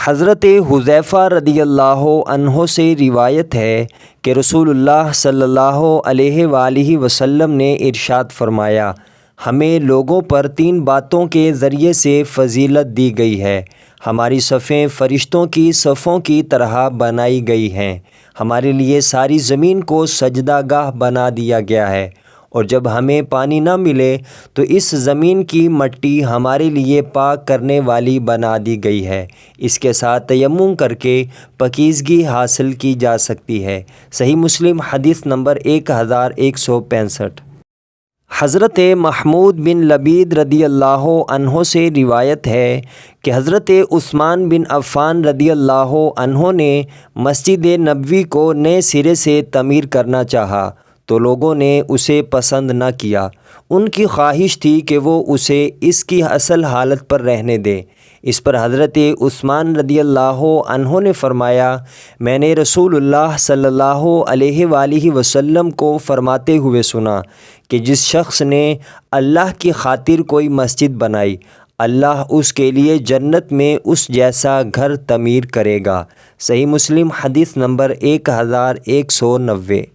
حضرت حذیفہ رضی اللہ عنہ سے روایت ہے کہ رسول اللہ صلی اللہ علیہ وآلہ وسلم نے ارشاد فرمایا، ہمیں لوگوں پر 3 باتوں کے ذریعے سے فضیلت دی گئی ہے۔ ہماری صفیں فرشتوں کی صفوں کی طرح بنائی گئی ہیں، ہمارے لیے ساری زمین کو سجدہ گاہ بنا دیا گیا ہے، اور جب ہمیں پانی نہ ملے تو اس زمین کی مٹی ہمارے لیے پاک کرنے والی بنا دی گئی ہے، اس کے ساتھ تیمم کر کے پاکیزگی حاصل کی جا سکتی ہے۔ صحیح مسلم حدیث نمبر 1165۔ حضرت محمود بن لبید رضی اللہ عنہ سے روایت ہے کہ حضرت عثمان بن عفان رضی اللہ عنہ نے مسجد نبوی کو نئے سرے سے تعمیر کرنا چاہا تو لوگوں نے اسے پسند نہ کیا۔ ان کی خواہش تھی کہ وہ اسے اس کی اصل حالت پر رہنے دے۔ اس پر حضرت عثمان رضی اللہ عنہ نے فرمایا، میں نے رسول اللہ صلی اللہ علیہ وآلہ وسلم کو فرماتے ہوئے سنا کہ جس شخص نے اللہ کی خاطر کوئی مسجد بنائی، اللہ اس کے لیے جنت میں اس جیسا گھر تعمیر کرے گا۔ صحیح مسلم حدیث نمبر 1190۔